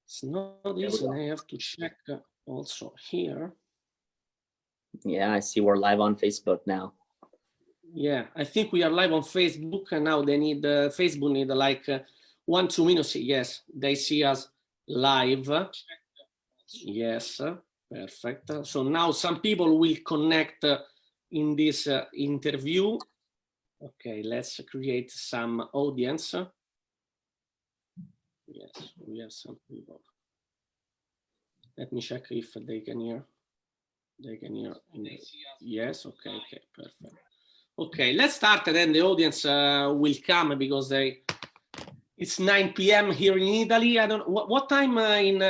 It's not easy, and I have to check also here. Yeah, I see we're live on Facebook now. Yeah, I think we are live on Facebook, and now they need Facebook need like 1-2 minutes. Yes, they see us live. Yes, perfect. So now some people will connect in this interview. Okay, let's create some audience. Yes, we have some people. Let me check if they can hear. They can hear. Yes, okay, perfect. Okay, let's start, and then the audience will come because it's 9 p.m. here in Italy. I don't know what time in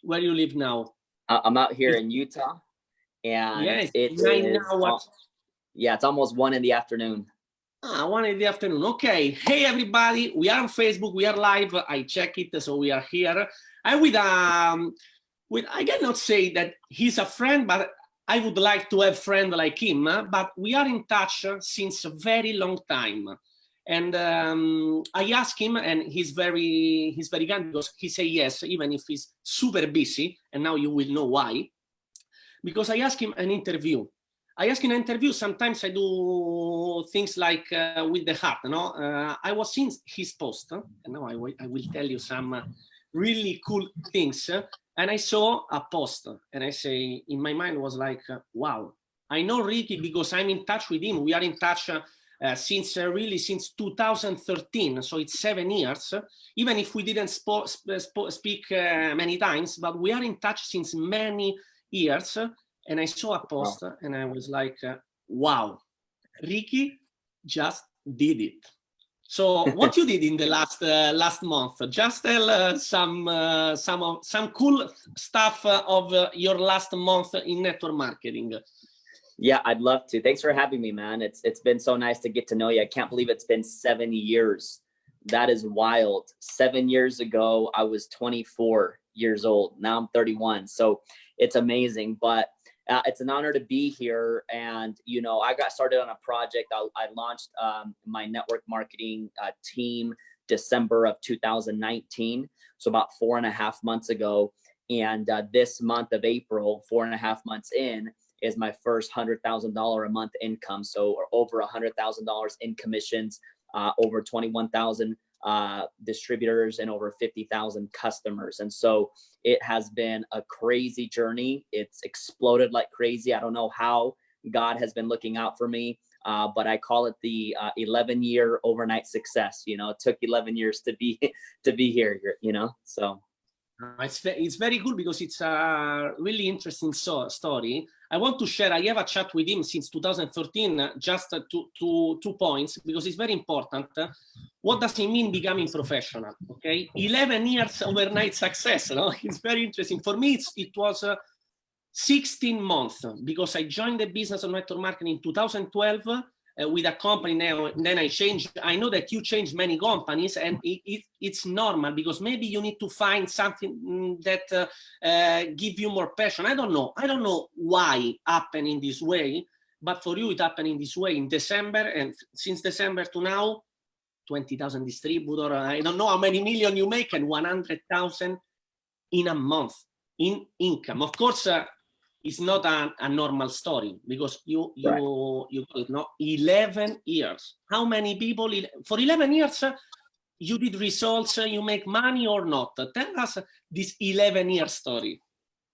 where you live now. I'm out here in Utah, and yes, it's 9 now. Yeah, it's almost 1 in the afternoon. 1 in the afternoon. Okay. Hey everybody, we are on Facebook. We are live. I check it, so we are here. And with I cannot say that he's a friend, but I would like to have a friend like him. But we are in touch since a very long time. And I asked him, and he's very kind because he say yes, even if he's super busy. And now you will know why. Because I asked him an interview. Sometimes I do things like with the heart, I was seeing his post, and now I will tell you some really cool things. And I saw a post, and I say, in my mind was like, wow, I know Ricky because I'm in touch with him. We are in touch since 2013, so it's 7 years. Even if we didn't speak many times, but we are in touch since many years. And I saw a post, and I was like, wow, Ricky just did it. So what you did in the last month? Just tell some cool stuff of your last month in network marketing. Yeah, I'd love to. Thanks for having me, man. It's been so nice to get to know you. I can't believe it's been 7 years. That is wild. 7 years ago, I was 24 years old. Now I'm 31. So it's amazing. But it's an honor to be here. And, I got started on a project. I launched my network marketing team December of 2019. So about 4.5 months ago. And this month of April, 4.5 months in, is my first $100,000 a month income. So over $100,000 in commissions, over 21,000 distributors, and over 50,000 customers. And so it has been a crazy journey. It's exploded like crazy. I don't know how God has been looking out for me, but I call it the 11-year overnight success. It took 11 years to be here, so. It's very cool because it's a really interesting story. I want to share. I have a chat with him since 2013. Just 2 points because it's very important. What does it mean becoming professional? Okay, 11 years overnight success. It's very interesting for me. It was 16 months because I joined the business of network marketing in 2012. With a company now, then I changed. I know that you changed many companies, and it's normal because maybe you need to find something that give you more passion. I don't know why it happened in this way, but for you it happened in this way in December, and since December to now, 20,000 distributor. I don't know how many million you make, and 100,000 in a month in income. Of course. It's not a normal story because you 11 years. How many people for 11 years you did results? You make money or not? Tell us this 11-year story.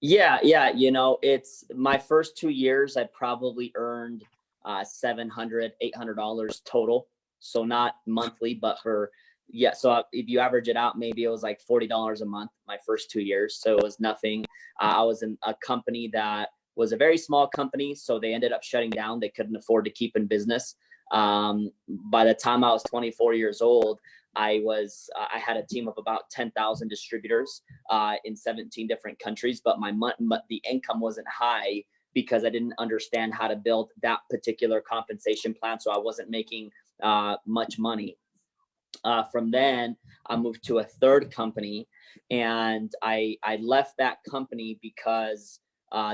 Yeah. It's my first 2 years. I probably earned $700, $800 total. So not monthly, but so if you average it out, maybe it was like $40 a month my first 2 years. So it was nothing. I was in a company that was a very small company, so they ended up shutting down. They couldn't afford to keep in business. By the time I was 24 years old, I had a team of about 10,000 distributors in 17 different countries, but the income wasn't high because I didn't understand how to build that particular compensation plan. So I wasn't making much money. From then, I moved to a third company, and I left that company because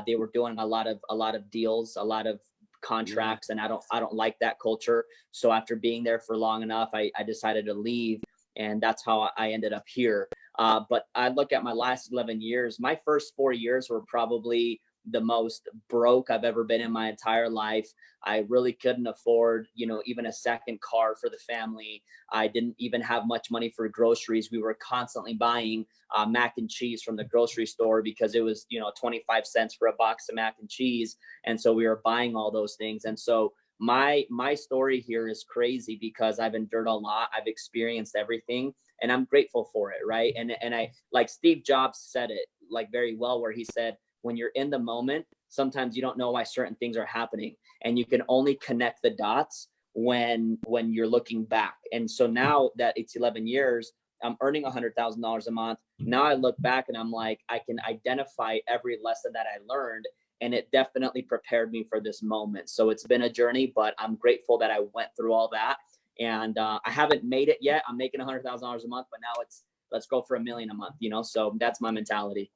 they were doing a lot of deals, a lot of contracts, and I don't like that culture. So after being there for long enough, I decided to leave, and that's how I ended up here. But I look at my last 11 years, my first 4 years were probably the most broke I've ever been in my entire life. I really couldn't afford, even a second car for the family. I didn't even have much money for groceries. We were constantly buying mac and cheese from the grocery store because it was, 25 cents for a box of mac and cheese. And so we were buying all those things. And so my story here is crazy because I've endured a lot. I've experienced everything and I'm grateful for it. Right. And I, like Steve Jobs said it like very well, where he said, when you're in the moment, sometimes you don't know why certain things are happening, and you can only connect the dots when you're looking back. And so now that it's 11 years, I'm earning $100,000 a month. Now I look back and I'm like, I can identify every lesson that I learned, and it definitely prepared me for this moment. So it's been a journey, but I'm grateful that I went through all that. And I haven't made it yet. I'm making $100,000 a month, but now it's, let's go for $1 million a month, so that's my mentality.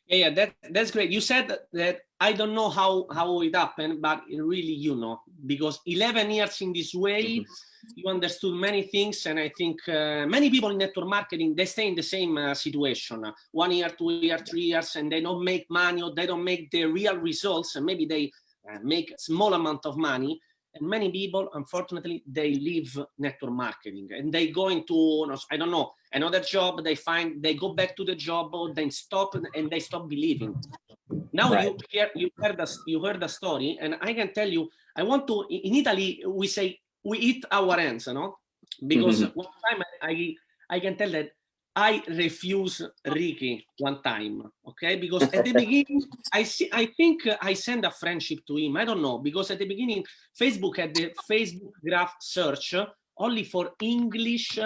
Yeah, that's great. You said that I don't know how it happened, but really, because 11 years in this way, you understood many things. And I think many people in network marketing, they stay in the same situation, 1 year, 2 years, 3 years, and they don't make money, or they don't make the real results. And maybe they make a small amount of money. And many people, unfortunately, they leave network marketing and they go into, I don't know, another job. They go back to the job, or they stop and they stop believing. Now right. you heard the story, and I can tell you, in Italy, we say we eat our hands, because one time I can tell that I refuse Ricky one time, okay? Because at the beginning, I think I sent a friendship to him. I don't know, because at the beginning, Facebook had the Facebook graph search only for English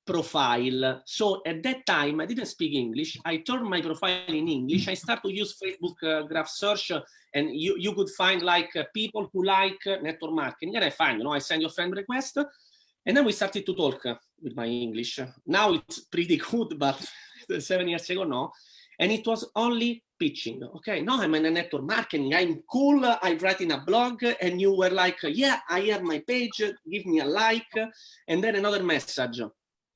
profile. So at that time, I didn't speak English. I turned my profile in English. I started to use Facebook graph search, and you could find like people who like network marketing. And I find, I send you a friend request. And then we started to talk with my English. Now it's pretty good, but 7 years ago, no. And it was only pitching. Okay, now I'm in a network marketing. I'm cool. I'm writing a blog. And you were like, yeah, I have my page. Give me a like. And then another message.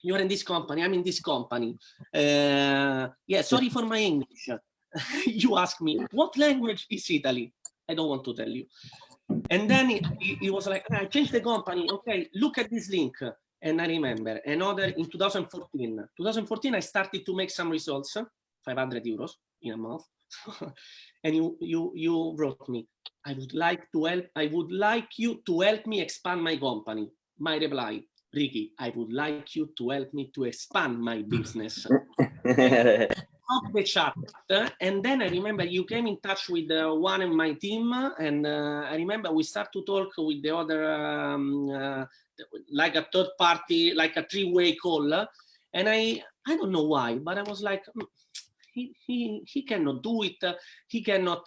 You're in this company. I'm in this company. Yeah, sorry for my English. You ask me, what language is Italy? I don't want to tell you. And then he was like, I changed the company. Okay, look at this link. And I remember another in 2014. 2014, I started to make some results, 500 euros in a month. And you wrote me, I would like you to help me expand my company. My reply, Ricky, I would like you to help me to expand my business. Of the chat, and then I remember you came in touch with one in my team, and I remember we start to talk with the other, like a third party, like a 3-way call, and I don't know why, but I was like, he cannot do it, he cannot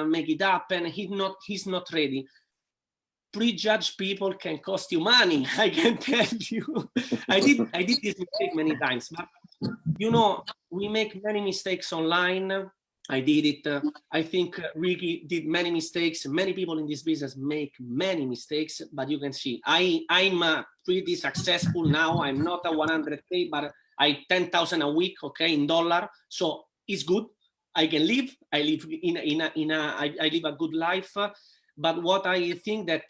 make it happen, he's not ready. Prejudge people can cost you money. I can tell you. I did this mistake many times, but we make many mistakes online. I did it. I think Ricky did many mistakes. Many people in this business make many mistakes, but you can see I'm pretty successful now. I'm not a 100K, but I 10,000 a week, okay, in dollar. So it's good. I can live. I live I live a good life. But what I think that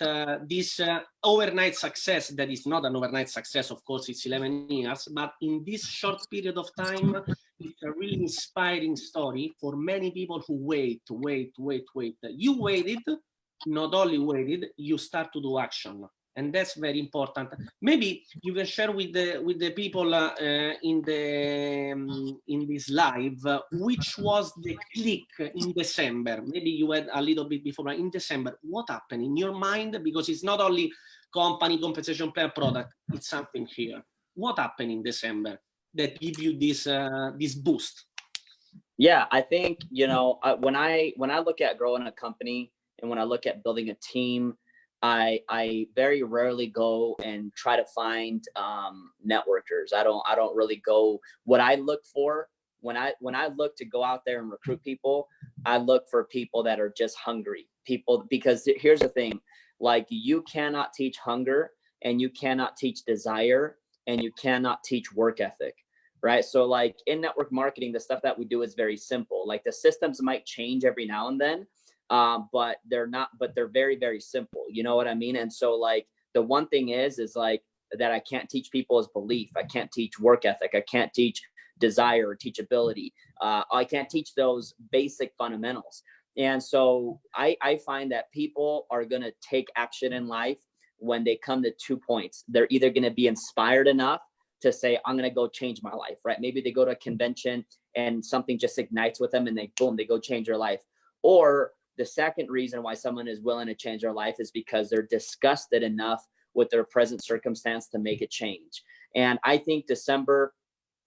this overnight success, that is not an overnight success, of course, it's 11 years, but in this short period of time, it's a really inspiring story for many people who wait. You waited, not only waited, you start to do action. And that's very important. Maybe you can share with the people in this live which was the click in December. Maybe you had a little bit before, but in December, what happened in your mind? Because it's not only company, compensation plan, product. It's something here. What happened in December that give you this boost? Yeah, I think when I look at growing a company and when I look at building a team, I very rarely go and try to find networkers. I don't really go. What I look for when I look to go out there and recruit people, I look for people that are just hungry people, because here's the thing, like you cannot teach hunger and you cannot teach desire and you cannot teach work ethic, right? So like in network marketing, the stuff that we do is very simple. Like the systems might change every now and then, but they're very, very simple. You know what I mean? And so like the one thing is like that I can't teach people is belief. I can't teach work ethic. I can't teach desire or teachability. I can't teach those basic fundamentals. And so I find that people are going to take action in life when they come to 2 points. They're either going to be inspired enough to say, I'm going to go change my life, right? Maybe they go to a convention and something just ignites with them and they go change their life. Or the second reason why someone is willing to change their life is because they're disgusted enough with their present circumstance to make a change. And I think December,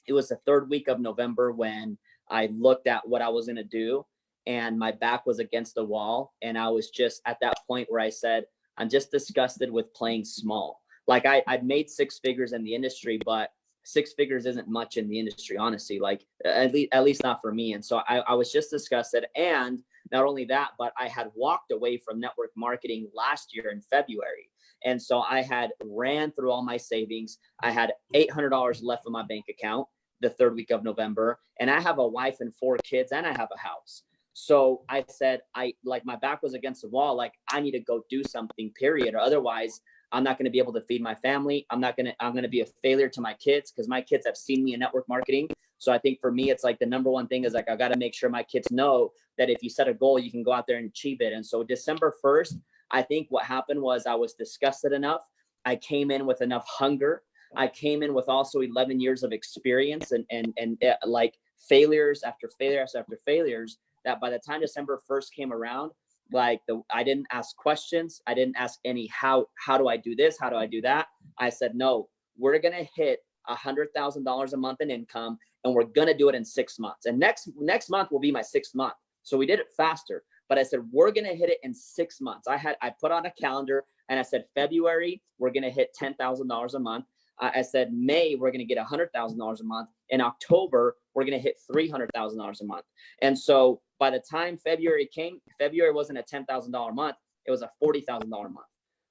it was the third week of November when I looked at what I was going to do and my back was against the wall. And I was just at that point where I said, I'm just disgusted with playing small. Like I've made 6 figures in the industry, but 6 figures isn't much in the industry, honestly, like at least not for me. And so I was just disgusted. And not only that, but I had walked away from network marketing last year in February. And so I had ran through all my savings. I had $800 left in my bank account the third week of November. And I have a wife and 4 kids and I have a house. So I said, my back was against the wall. Like I need to go do something, period. Or otherwise I'm not going to be able to feed my family. I'm going to be a failure to my kids because my kids have seen me in network marketing. So I think for me, it's like the number one thing is like, I got to make sure my kids know that if you set a goal, you can go out there and achieve it. And so December 1st, I think what happened was I was disgusted enough. I came in with enough hunger. I came in with also 11 years of experience and like failures after failures after failures, that by the time December 1st came around, like I didn't ask questions. I didn't ask any, how do I do this? How do I do that? I said, no, we're going to hit $100,000 a month in income and we're going to do it in 6 months. And next month will be my 6th month. So we did it faster, but I said, we're going to hit it in 6 months. I put on a calendar and I said, February, we're going to hit $10,000 a month. I said, May, we're going to get $100,000 a month. In October, we're going to hit $300,000 a month. And so by the time February came, February wasn't a $10,000 month. It was a $40,000 month.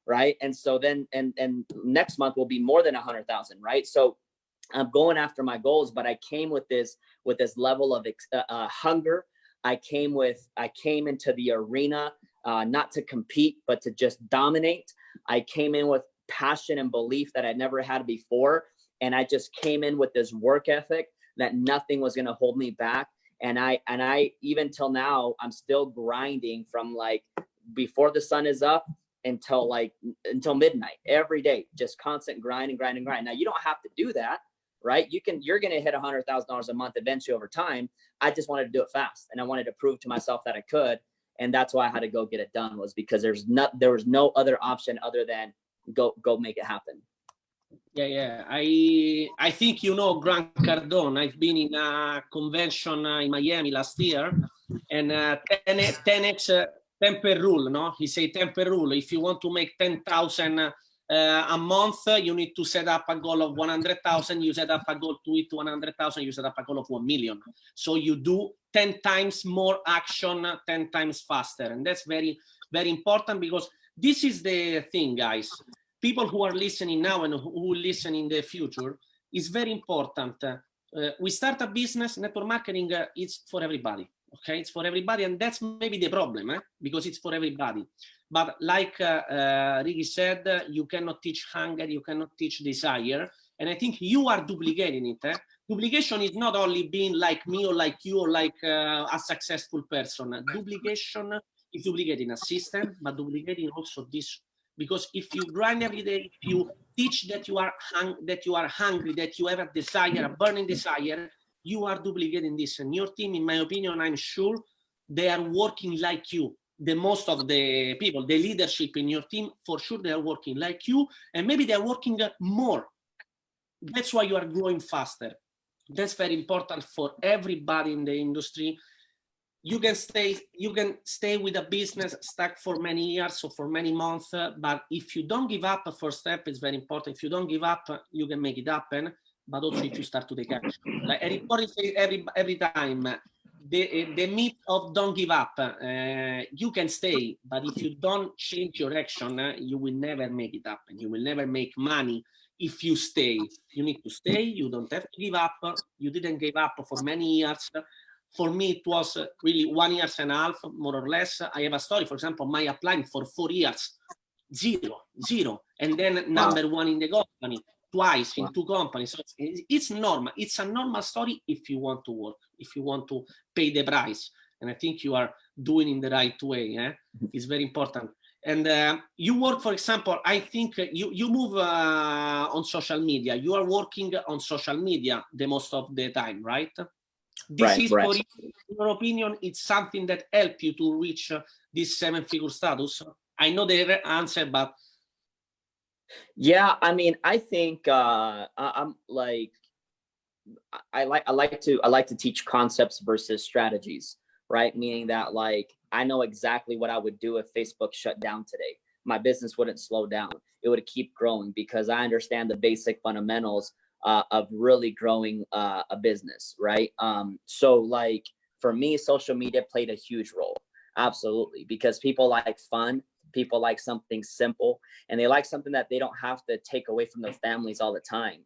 Right. And so then, and next month will be more than 100,000. Right. So I'm going after my goals, but I came with this level of hunger. I came into the arena, not to compete, but to just dominate. I came in with passion and belief that I'd never had before. And I just came in with this work ethic that nothing was going to hold me back. And I, even till now, I'm still grinding from like before the sun is up until midnight every day, just constant grind. Now you don't have to do that, right? You're going to hit $100,000 a month eventually over time. I just wanted to do it fast. And I wanted to prove to myself that I could. And that's why I had to go get it done, was because there was no other option other than go make it happen. Yeah. I think you know Grant Cardone. I've been in a convention in Miami last year, and 10x temper rule. No, he say temper rule. If you want to make 10,000 a month, you need to set up a goal of 100,000. You set up a goal to hit 100,000. You set up a goal of 1 million. So you do 10 times more action, 10 times faster, and that's very, very important, because this is the thing, guys. People who are listening now and who will listen in the future, is very important. We start a business, network marketing is for everybody. Okay, it's for everybody, and that's maybe the problem, because it's for everybody. But like Ricky said, you cannot teach hunger, you cannot teach desire, and I think you are duplicating it. Duplication is not only being like me or like you or like a successful person. Duplication is duplicating a system, but duplicating also this. Because if you grind every day, if you teach that you are hungry, that you have a desire, a burning desire, you are duplicating this. And your team, in my opinion, I'm sure they are working like you. The most of the people, the leadership in your team, for sure they are working like you, and maybe they are working more. That's why you are growing faster. That's very important for everybody in the industry. You can stay with a business stuck for many years or for many months, but if you don't give up, a first step is very important. If you don't give up, you can make it happen. But also if you start to take action, like everybody says every time, the myth of don't give up. You can stay, but if you don't change your action, you will never make it happen. You will never make money. if you stay. You need to stay. You don't have to give up. You didn't give up for many years. For me, it was really 1.5 years, more or less. I have a story, for example, my applying for 4 years, zero. And then number one in the company, twice in 2 companies. So it's normal. It's a normal story if you want to work, if you want to pay the price. And I think you are doing in the right way. It's very important. And you work, for example, I think you move on social media. You are working on social media the most of the time, right? This is, for you, in your opinion, it's something that helped you to reach this 7-figure status? I know the answer, but yeah, I mean, I think I'm like, I like to teach concepts versus strategies, right? Meaning that, like, I know exactly what I would do if Facebook shut down today. My business wouldn't slow down. It would keep growing because I understand the basic fundamentals of really growing a business, right? So like for me, social media played a huge role. Absolutely. Because people like fun, people like something simple, and they like something that they don't have to take away from their families all the time.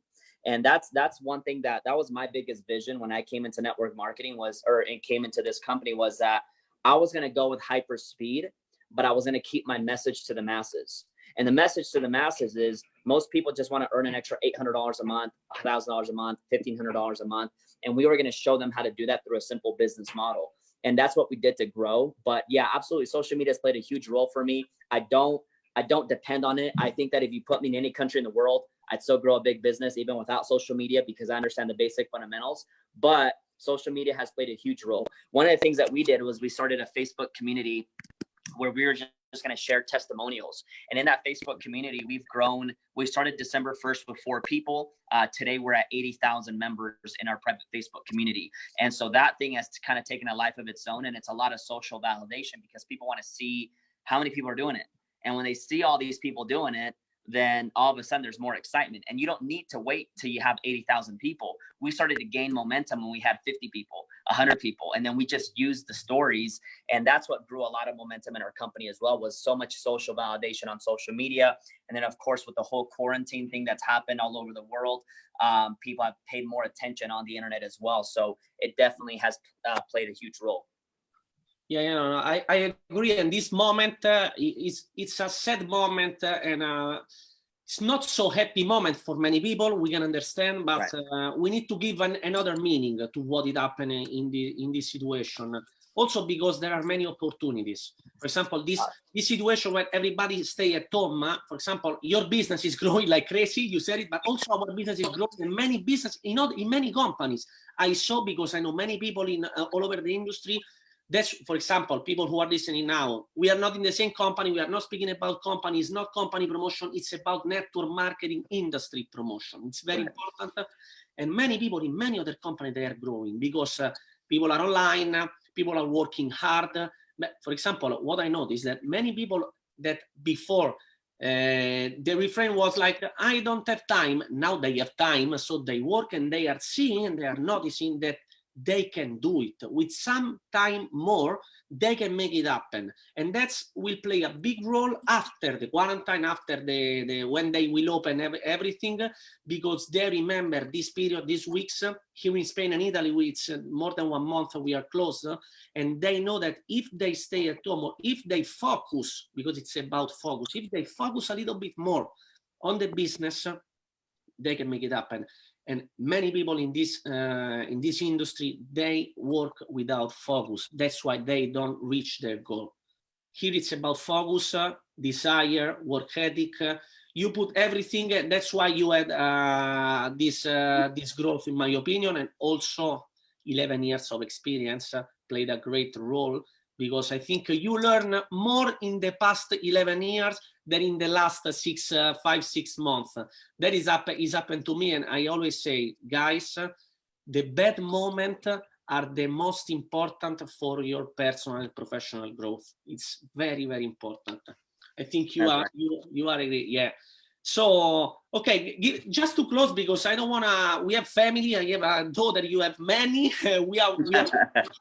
And that's one thing that was my biggest vision when I came into network marketing and came into this company, was that I was going to go with hyper speed, but I was going to keep my message to the masses. And the message to the masses is most people just want to earn an extra $800 a month, $1,000 a month, $1,500 a month. And we were going to show them how to do that through a simple business model. And that's what we did to grow. But yeah, absolutely. Social media has played a huge role for me. I don't depend on it. I think that if you put me in any country in the world, I'd still grow a big business even without social media, because I understand the basic fundamentals. But social media has played a huge role. One of the things that we did was we started a Facebook community where we were just going to share testimonials. And in that Facebook community, we've grown. We started December 1st with 4 people. Today, we're at 80,000 members in our private Facebook community. And so that thing has kind of taken a life of its own. And it's a lot of social validation because people want to see how many people are doing it. And when they see all these people doing it, then all of a sudden there's more excitement. And you don't need to wait till you have 80,000 people. We started to gain momentum when we had 50 people, 100 people. And then we just used the stories. And that's what grew a lot of momentum in our company as well, was so much social validation on social media. And then, of course, with the whole quarantine thing that's happened all over the world, people have paid more attention on the internet as well. So it definitely has played a huge role. Yeah, I agree. And this moment, it's a sad moment, and it's not so happy moment for many people. We can understand, but right. We need to give another meaning to what is happening in this situation. Also, because there are many opportunities. For example, this situation where everybody stay at home. For example, your business is growing like crazy. You said it, but also our business is growing, and many business in many companies. I saw, because I know many people in all over the industry. That's, for example, people who are listening now, we are not in the same company. We are not speaking about companies, not company promotion. It's about network marketing industry promotion. It's very important. And many people in many other companies, they are growing because people are online, people are working hard. But for example, what I noticed is that many people that before the refrain was like, I don't have time. Now they have time. So they work and they are seeing and they are noticing that they can do it with some time more. They can make it happen, and that's will play a big role after the quarantine, after the when they will open everything, because they remember this period, these weeks here in Spain and Italy, it's more than 1 month we are closed, and they know that if they stay at home, or if they focus, because it's about focus, if they focus a little bit more on the business, they can make it happen. And many people in this industry, they work without focus. That's why they don't reach their goal. Here it's about focus, desire, work ethic. You put everything. That's why you had this growth, in my opinion, and also 11 years of experience played a great role, because I think you learn more in the past 11 years than in the last 5-6 months. That is happened to me, and I always say, guys, the bad moments are the most important for your personal and professional growth. It's very, very important. I think you are agree. Yeah. So, okay, just to close, because I don't want to, we have family, I have a daughter, you have many, we have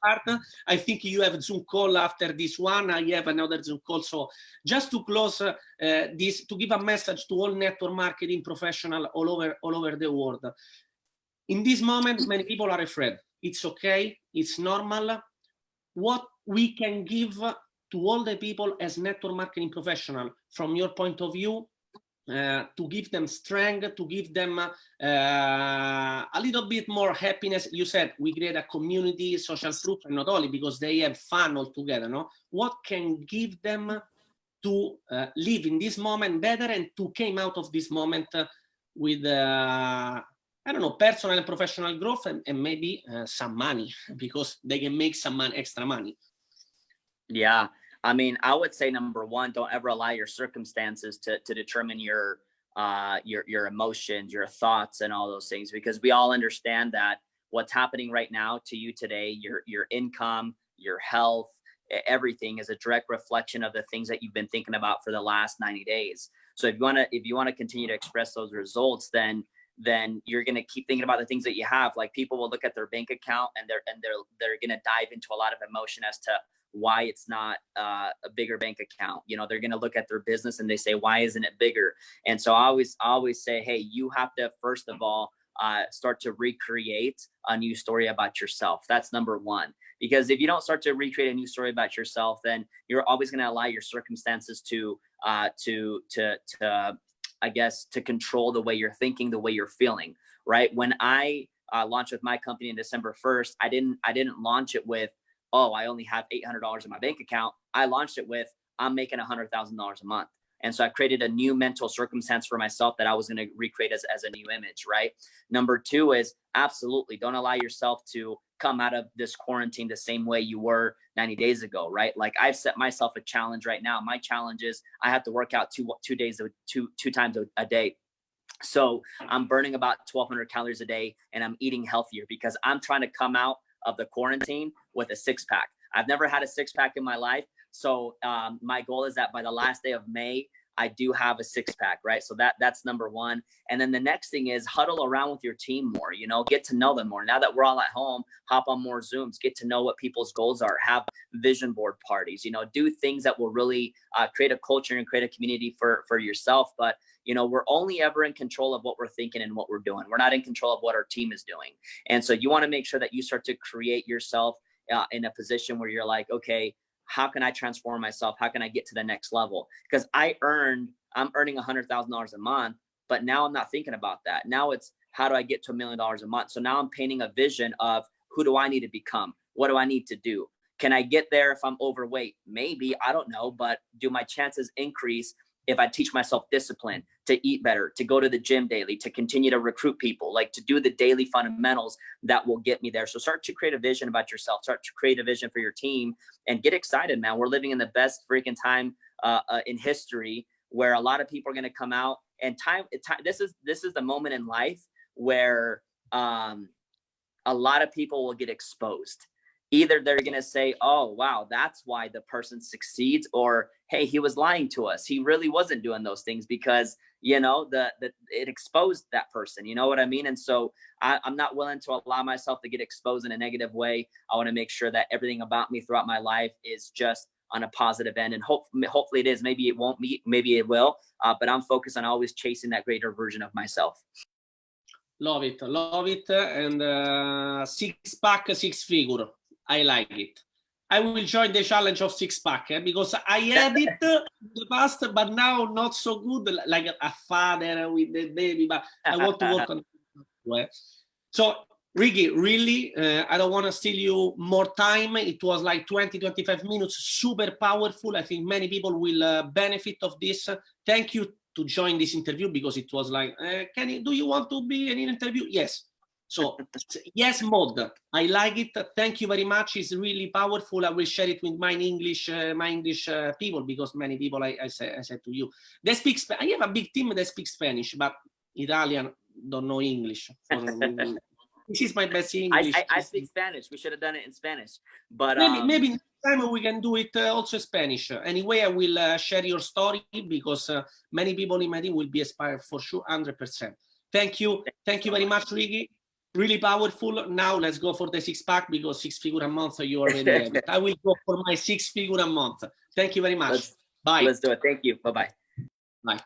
hard. I think you have a Zoom call after this one, I have another Zoom call. So just to close this, to give a message to all network marketing professionals all over the world. In this moment, many people are afraid. It's okay, it's normal. What we can give to all the people as network marketing professional, from your point of view, to give them strength, to give them a little bit more happiness. You said we create a community, social proof, and not only because they have fun all together, no? What can give them to live in this moment better and to came out of this moment with, I don't know, personal and professional growth and maybe some money, because they can make some money, extra money. Yeah. I mean, I would say number one, don't ever allow your circumstances to determine your emotions, your thoughts, and all those things, because we all understand that what's happening right now to you today, your income, your health, everything is a direct reflection of the things that you've been thinking about for the last 90 days. So if you want to continue to express those results, then you're going to keep thinking about the things that you have. Like, people will look at their bank account and they're going to dive into a lot of emotion as to why it's not a bigger bank account. You know, they're going to look at their business and they say, why isn't it bigger? And so I always say, hey, you have to, first of all, start to recreate a new story about yourself. That's number one. Because if you don't start to recreate a new story about yourself, then you're always going to allow your circumstances to I guess, to control the way you're thinking, the way you're feeling, right? When I launched with my company in December 1st, I didn't launch it with, oh, I only have $800 in my bank account. I launched it with, I'm making $100,000 a month. And so I created a new mental circumstance for myself that I was going to recreate as a new image, right? Number two is absolutely don't allow yourself to come out of this quarantine the same way you were 90 days ago, right? Like, I've set myself a challenge right now. My challenge is I have to work out two times a day. So I'm burning about 1,200 calories a day, and I'm eating healthier because I'm trying to come out of the quarantine with a six-pack. I've never had a six-pack in my life. So my goal is that by the last day of May, I do have a six-pack, right? So that's number one. And then the next thing is huddle around with your team more, you know, get to know them more. Now that we're all at home, hop on more Zooms, get to know what people's goals are, have vision board parties, you know, do things that will really create a culture and create a community for yourself. But, you know, we're only ever in control of what we're thinking and what we're doing. We're not in control of what our team is doing. And so you want to make sure that you start to create yourself in a position where you're like, okay, how can I transform myself? How can I get to the next level? Because I'm earning $100,000 a month, but now I'm not thinking about that. Now it's, how do I get to $1 million a month? So now I'm painting a vision of, who do I need to become? What do I need to do? Can I get there if I'm overweight? Maybe, I don't know, but do my chances increase if I teach myself discipline, to eat better, to go to the gym daily, to continue to recruit people, like to do the daily fundamentals that will get me there? So start to create a vision about yourself, start to create a vision for your team, and get excited, man. We're living in the best freaking time in history, where a lot of people are going to come out, and this is the moment in life where a lot of people will get exposed. Either they're going to say, oh, wow, that's why the person succeeds, or, hey, he was lying to us. He really wasn't doing those things, because, you know, it exposed that person. You know what I mean? And so I'm not willing to allow myself to get exposed in a negative way. I want to make sure that everything about me throughout my life is just on a positive end. And hopefully it is. Maybe it won't be, maybe it will. But I'm focused on always chasing that greater version of myself. Love it. And six-pack, six-figure. I like it. I will join the challenge of six-pack because I had it in the past, but now not so good, like a father with the baby, but I want to work on it. So, Ricky, really, I don't want to steal you more time. It was like 20-25 minutes, super powerful. I think many people will benefit of this. Thank you to join this interview, because it was like, do you want to be in an interview? Yes. So yes mode, I like it. Thank you very much. It's really powerful. I will share it with my English people, because many people, I said to you, they speak. I have a big team that speaks Spanish, but Italian don't know English. This is my best English. I speak Spanish. We should have done it in Spanish, but maybe time we can do it also Spanish. Anyway, I will share your story because many people in my team will be inspired for sure, 100%. Thank you very much, Ricky. Really powerful. Now let's go for the 6-pack because 6 figure a month you already have it. I will go for my 6 figure a month. Thank you very much. Bye. Let's do it. Thank you. Bye-bye. Bye.